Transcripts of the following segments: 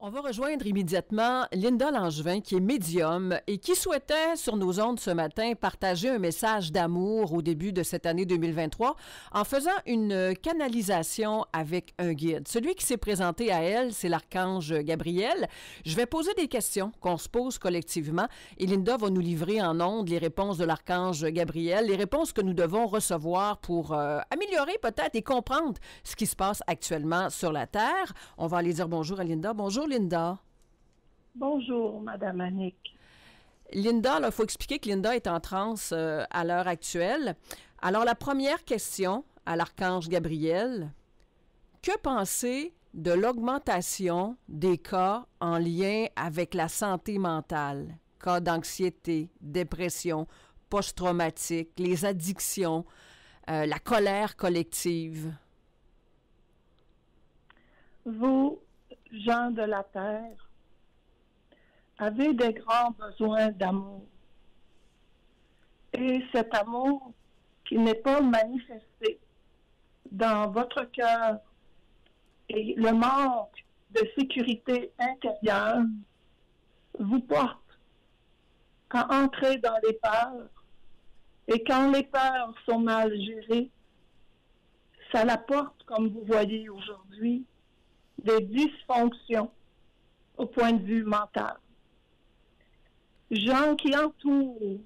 On va rejoindre immédiatement Linda Langevin, qui est médium et qui souhaitait, sur nos ondes ce matin, partager un message d'amour au début de cette année 2023 en faisant une canalisation avec un guide. Celui qui s'est présenté à elle, c'est l'archange Gabriel. Je vais poser des questions qu'on se pose collectivement et Linda va nous livrer en ondes les réponses de l'archange Gabriel, les réponses que nous devons recevoir pour améliorer peut-être et comprendre ce qui se passe actuellement sur la Terre. On va aller dire bonjour à Linda. Bonjour Linda. Bonjour, Madame Annick. Linda, il faut expliquer que Linda est en transe à l'heure actuelle. Alors, la première question à l'archange Gabriel, que penser de l'augmentation des cas en lien avec la santé mentale? Cas d'anxiété, dépression, post-traumatique, les addictions, la colère collective. Vous, gens de la Terre, avez des grands besoins d'amour. Et cet amour qui n'est pas manifesté dans votre cœur et le manque de sécurité intérieure vous porte à entrer dans les peurs. Et quand les peurs sont mal gérées, ça l'apporte, comme vous voyez aujourd'hui, des dysfonctions au point de vue mental. Gens qui entourent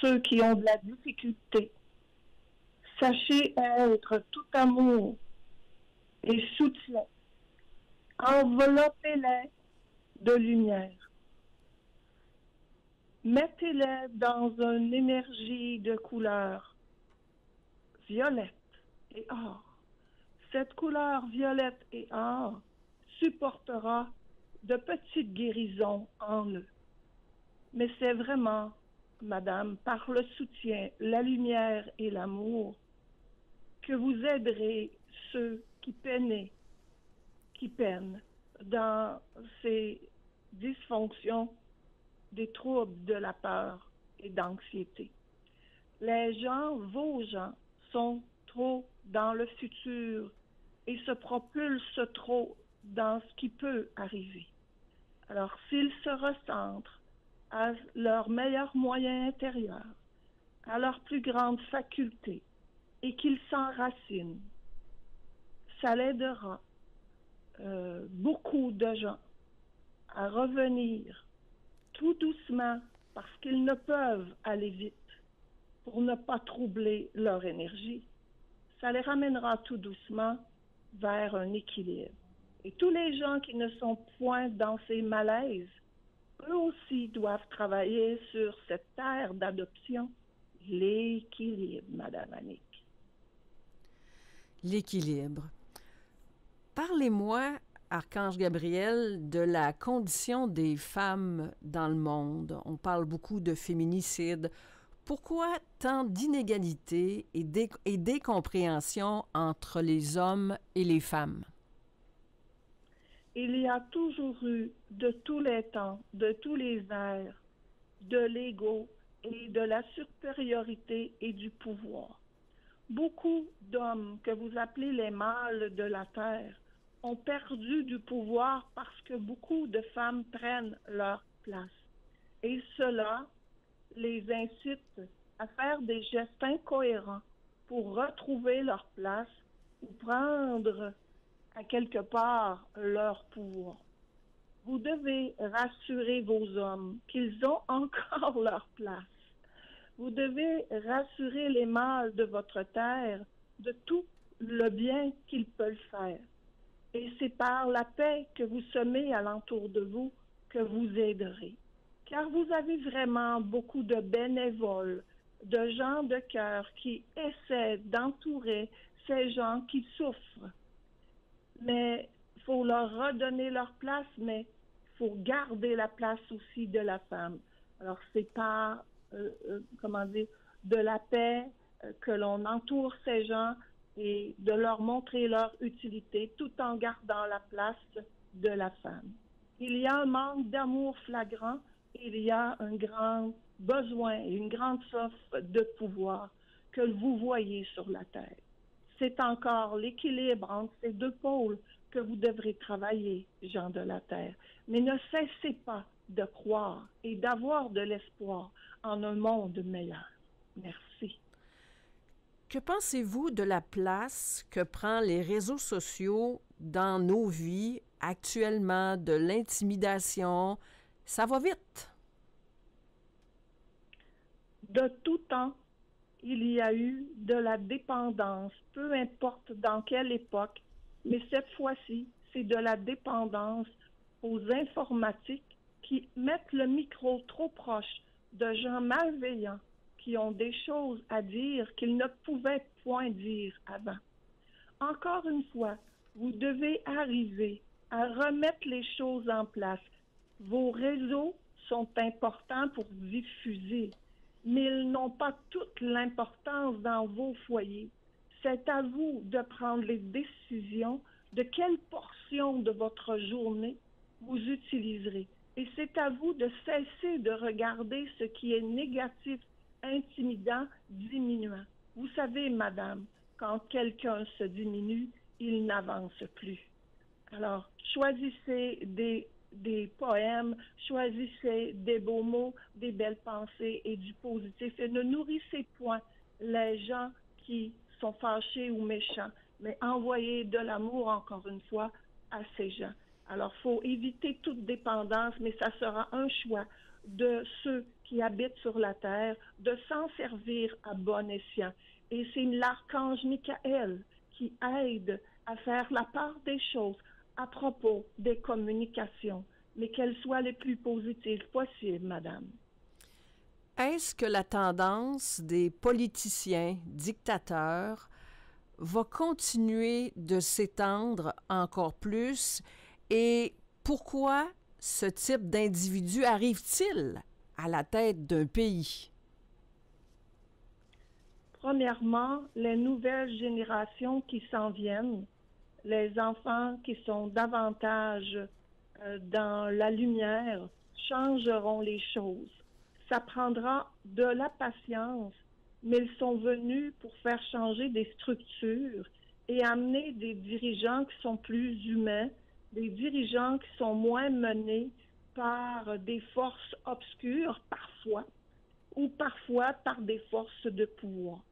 ceux qui ont de la difficulté, sachez être tout amour et soutien. Enveloppez-les de lumière. Mettez-les dans une énergie de couleur violette et or. Cette couleur violette et or supportera de petites guérisons en eux. Mais c'est vraiment, Madame, par le soutien, la lumière et l'amour, que vous aiderez ceux qui peinent dans ces dysfonctions, des troubles de la peur et d'anxiété. Les gens, vos gens, sont trop dans le futur et se propulsent trop dans ce qui peut arriver. Alors, s'ils se recentrent à leurs meilleurs moyens intérieurs, à leur plus grande faculté, et qu'ils s'enracinent, ça l'aidera beaucoup de gens à revenir tout doucement parce qu'ils ne peuvent aller vite pour ne pas troubler leur énergie. Ça les ramènera tout doucement vers un équilibre. Et tous les gens qui ne sont point dans ces malaises, eux aussi doivent travailler sur cette terre d'adoption, l'équilibre, Madame Annick. L'équilibre. Parlez-moi, Archange Gabriel, de la condition des femmes dans le monde. On parle beaucoup de féminicide. Pourquoi tant d'inégalités et d'incompréhension entre les hommes et les femmes? Il y a toujours eu, de tous les temps, de tous les airs, de l'ego et de la supériorité et du pouvoir. Beaucoup d'hommes que vous appelez les mâles de la terre ont perdu du pouvoir parce que beaucoup de femmes prennent leur place. Et cela les incite à faire des gestes incohérents pour retrouver leur place ou prendre à quelque part leur pouvoir. Vous devez rassurer vos hommes qu'ils ont encore leur place. Vous devez rassurer les mâles de votre terre de tout le bien qu'ils peuvent faire. Et c'est par la paix que vous semez alentour de vous que vous aiderez. Car vous avez vraiment beaucoup de bénévoles, de gens de cœur qui essaient d'entourer ces gens qui souffrent. Mais il faut leur redonner leur place, mais il faut garder la place aussi de la femme. Alors, c'est par, de la paix que l'on entoure ces gens et de leur montrer leur utilité tout en gardant la place de la femme. Il y a un manque d'amour flagrant, il y a un grand besoin et une grande soif de pouvoir que vous voyez sur la terre. C'est encore l'équilibre entre ces deux pôles que vous devrez travailler, gens de la terre, mais ne cessez pas de croire et d'avoir de l'espoir en un monde meilleur. Merci. Que pensez-vous de la place que prennent les réseaux sociaux dans nos vies actuellement, de l'intimidation? Ça va vite. De tout temps, il y a eu de la dépendance, peu importe dans quelle époque, mais cette fois-ci, c'est de la dépendance aux informatiques qui mettent le micro trop proche de gens malveillants qui ont des choses à dire qu'ils ne pouvaient point dire avant. Encore une fois, vous devez arriver à remettre les choses en place. Vos réseaux sont importants pour diffuser, mais ils n'ont pas toute l'importance dans vos foyers. C'est à vous de prendre les décisions de quelle portion de votre journée vous utiliserez. Et c'est à vous de cesser de regarder ce qui est négatif, intimidant, diminuant. Vous savez, madame, quand quelqu'un se diminue, il n'avance plus. Alors, choisissez des poèmes, choisissez des beaux mots, des belles pensées et du positif. Et ne nourrissez point les gens qui sont fâchés ou méchants, mais envoyez de l'amour, encore une fois, à ces gens. Alors, il faut éviter toute dépendance, mais ça sera un choix de ceux qui habitent sur la terre de s'en servir à bon escient. Et c'est l'archange Michael qui aide à faire la part des choses à propos des communications, mais qu'elles soient les plus positives possibles, madame. Est-ce que la tendance des politiciens dictateurs va continuer de s'étendre encore plus? Et pourquoi ce type d'individu arrive-t-il à la tête d'un pays? Premièrement, les nouvelles générations qui s'en viennent, les enfants qui sont davantage dans la lumière, changeront les choses. Ça prendra de la patience, mais ils sont venus pour faire changer des structures et amener des dirigeants qui sont plus humains, des dirigeants qui sont moins menés par des forces obscures parfois, ou parfois par des forces de pouvoir.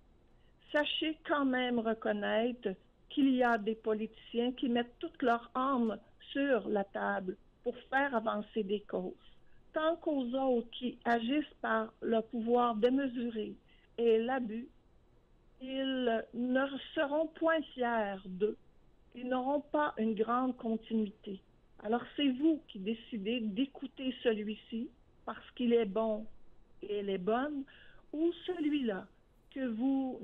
Sachez quand même reconnaître qu'il y a des politiciens qui mettent toute leur âme sur la table pour faire avancer des causes. Tant qu'aux autres qui agissent par le pouvoir démesuré et l'abus, ils ne seront point fiers d'eux. Ils n'auront pas une grande continuité. Alors c'est vous qui décidez d'écouter celui-ci parce qu'il est bon et elle est bonne, ou celui-là que vous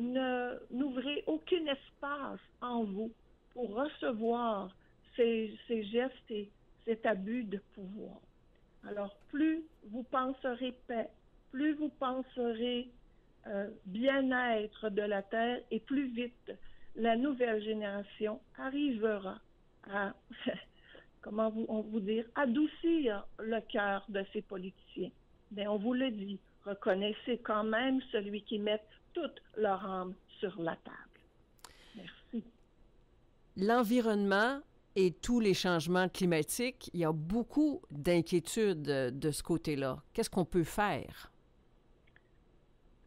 n'ouvrez aucun espace en vous pour recevoir ces gestes et cet abus de pouvoir. Alors, plus vous penserez paix, plus vous penserez bien-être de la terre, et plus vite la nouvelle génération arrivera à, on vous dire, adoucir le cœur de ces politiciens. Mais on vous le dit, reconnaissez quand même celui qui met toute leur âme sur la table. Merci. L'environnement et tous les changements climatiques, il y a beaucoup d'inquiétudes de ce côté-là. Qu'est-ce qu'on peut faire?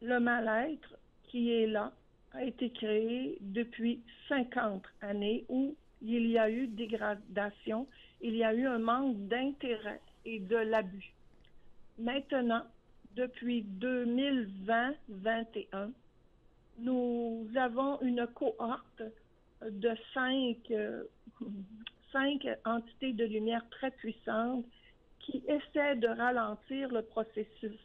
Le mal-être qui est là a été créé depuis 50 années où il y a eu dégradation, il y a eu un manque d'intérêt et de l'abus. Maintenant, depuis 2020-21, nous avons une cohorte de cinq entités de lumière très puissantes qui essaient de ralentir le processus.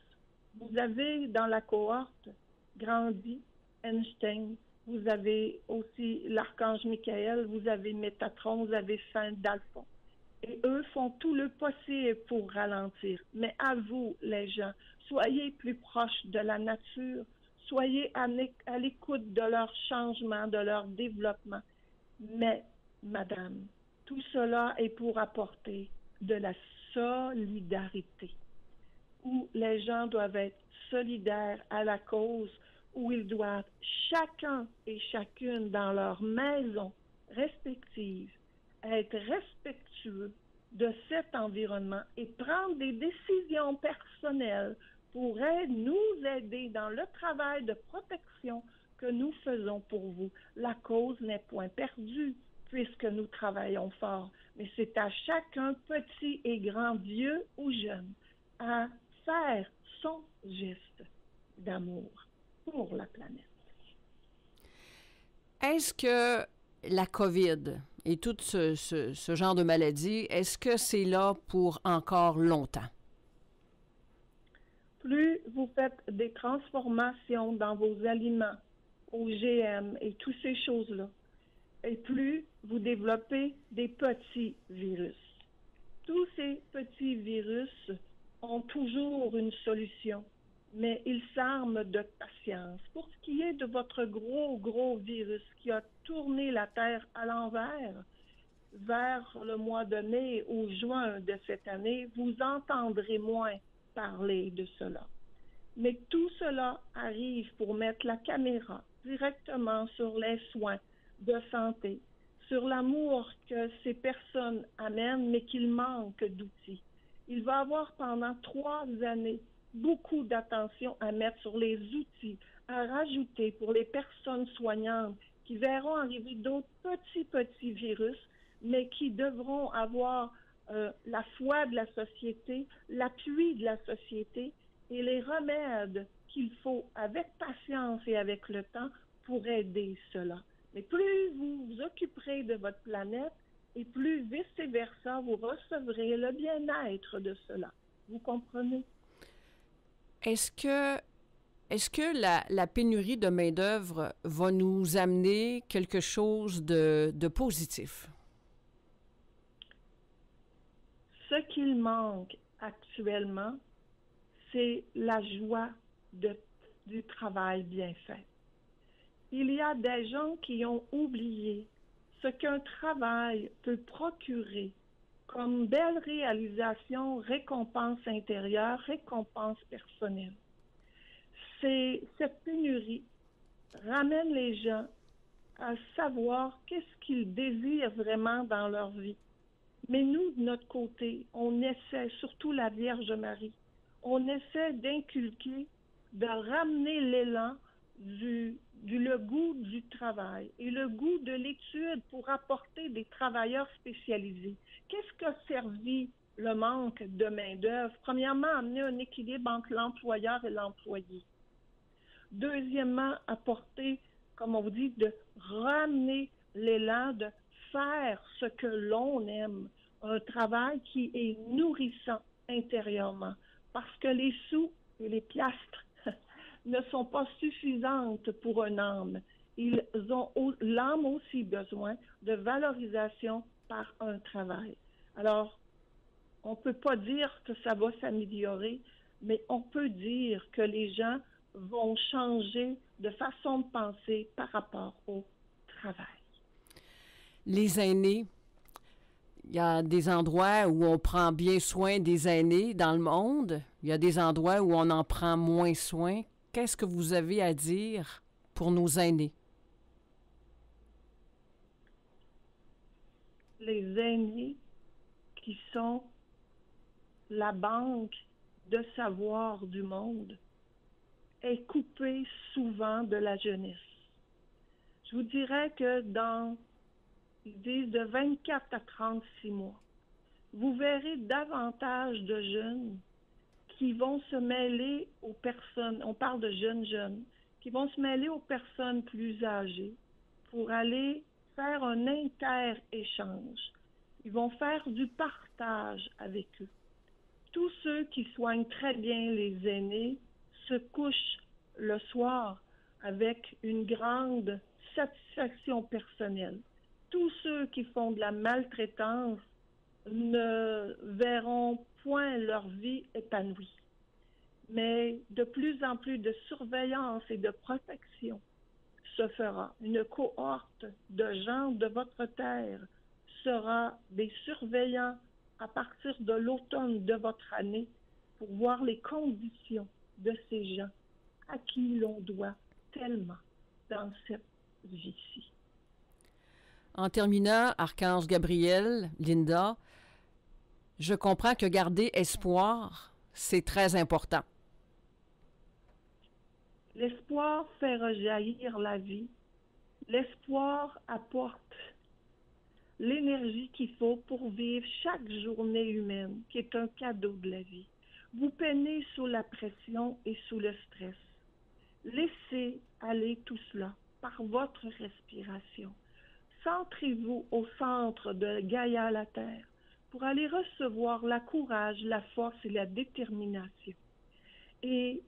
Vous avez dans la cohorte Gandhi, Einstein, vous avez aussi l'archange Michael, vous avez Métatron, vous avez Saint Dalphon. Et eux font tout le possible pour ralentir. Mais à vous, les gens, soyez plus proches de la nature, soyez à l'écoute de leur changement, de leur développement. Mais, madame, tout cela est pour apporter de la solidarité, où les gens doivent être solidaires à la cause, où ils doivent chacun et chacune dans leur maison respective être respectueux de cet environnement et prendre des décisions personnelles pourrait nous aider dans le travail de protection que nous faisons pour vous. La cause n'est point perdue puisque nous travaillons fort, mais c'est à chacun, petit et grand, vieux ou jeune, à faire son geste d'amour pour la planète. Est-ce que la COVID et tout ce genre de maladie, est-ce que c'est là pour encore longtemps? Plus vous faites des transformations dans vos aliments, OGM et toutes ces choses-là, et plus vous développez des petits virus. Tous ces petits virus ont toujours une solution, mais ils s'arment de patience. Pour ce qui est de votre gros virus qui a tourné la Terre à l'envers, vers le mois de mai ou juin de cette année, vous entendrez moins parler de cela. Mais tout cela arrive pour mettre la caméra directement sur les soins de santé, sur l'amour que ces personnes amènent, mais qu'il manque d'outils. Il va y avoir pendant 3 années beaucoup d'attention à mettre sur les outils, à rajouter pour les personnes soignantes qui verront arriver d'autres petits virus, mais qui devront avoir la foi de la société, l'appui de la société et les remèdes qu'il faut avec patience et avec le temps pour aider cela. Mais plus vous vous occuperez de votre planète et plus vice-versa, vous recevrez le bien-être de cela. Vous comprenez? Est-ce que la pénurie de main-d'œuvre va nous amener quelque chose de positif? Ce qu'il manque actuellement, c'est la joie du travail bien fait. Il y a des gens qui ont oublié ce qu'un travail peut procurer comme belle réalisation, récompense intérieure, récompense personnelle. Cette pénurie ramène les gens à savoir qu'est-ce qu'ils désirent vraiment dans leur vie. Mais nous, de notre côté, on essaie, surtout la Vierge Marie, on essaie d'inculquer, de ramener l'élan le goût du travail et le goût de l'étude pour apporter des travailleurs spécialisés. Qu'est-ce qu'a servi le manque de main-d'œuvre? Premièrement, amener un équilibre entre l'employeur et l'employé. Deuxièmement, apporter, comme on vous dit, de ramener l'élan de faire ce que l'on aime, un travail qui est nourrissant intérieurement, parce que les sous et les piastres ne sont pas suffisantes pour un âme. Ils ont l'âme aussi besoin de valorisation par un travail. Alors, on ne peut pas dire que ça va s'améliorer, mais on peut dire que les gens vont changer de façon de penser par rapport au travail. Les aînés, il y a des endroits où on prend bien soin des aînés dans le monde. Il y a des endroits où on en prend moins soin. Qu'est-ce que vous avez à dire pour nos aînés? Les aînés qui sont la banque de savoir du monde est coupée souvent de la jeunesse. Je vous dirais que ils disent de 24 à 36 mois, vous verrez davantage de jeunes qui vont se mêler aux personnes, on parle de jeunes, qui vont se mêler aux personnes plus âgées pour aller faire un inter-échange. Ils vont faire du partage avec eux. Tous ceux qui soignent très bien les aînés se couchent le soir avec une grande satisfaction personnelle. Tous ceux qui font de la maltraitance ne verront point leur vie épanouie. Mais de plus en plus de surveillance et de protection se fera. Une cohorte de gens de votre terre sera des surveillants à partir de l'automne de votre année pour voir les conditions de ces gens à qui l'on doit tellement dans cette vie-ci. En terminant, Archange Gabriel, Linda, je comprends que garder espoir, c'est très important. L'espoir fait rejaillir la vie. L'espoir apporte l'énergie qu'il faut pour vivre chaque journée humaine, qui est un cadeau de la vie. Vous peinez sous la pression et sous le stress. Laissez aller tout cela par votre respiration. Centrez-vous au centre de Gaïa la Terre pour aller recevoir la courage, la force et la détermination. Et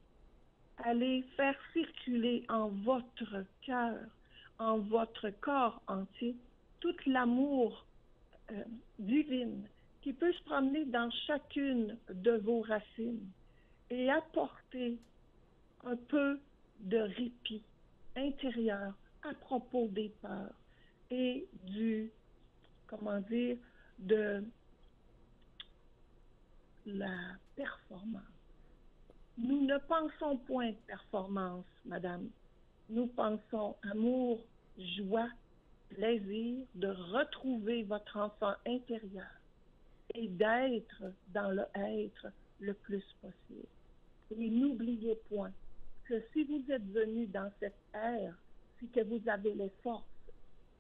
allez faire circuler en votre cœur, en votre corps entier, tout l'amour divine qui peut se promener dans chacune de vos racines et apporter un peu de répit intérieur à propos des peurs et de la performance. Nous ne pensons point performance, madame. Nous pensons amour, joie, plaisir de retrouver votre enfant intérieur et d'être dans le être le plus possible. Et n'oubliez point que si vous êtes venu dans cette ère, c'est que vous avez les forces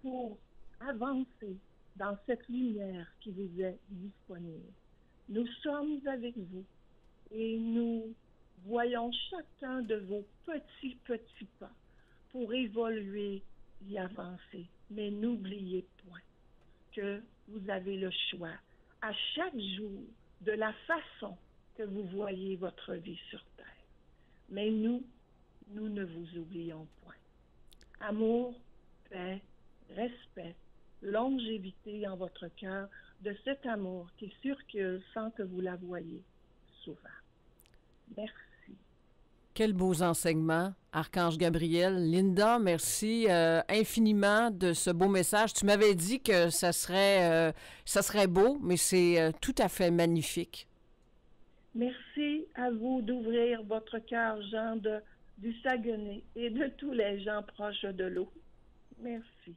pour avancer dans cette lumière qui vous est disponible. Nous sommes avec vous et nous voyons chacun de vos petits pas pour évoluer et avancer. Mais n'oubliez point que vous avez le choix à chaque jour de la façon que vous voyez votre vie sur Terre. Mais nous ne vous oublions point. Amour, paix, respect, longévité en votre cœur de cet amour qui circule sans que vous la voyiez souvent. Merci. Quels beaux enseignements, Archange Gabriel. Linda, merci infiniment de ce beau message. Tu m'avais dit que ça serait beau, mais c'est tout à fait magnifique. Merci à vous d'ouvrir votre cœur, Jean du Saguenay, et de tous les gens proches de l'eau. Merci.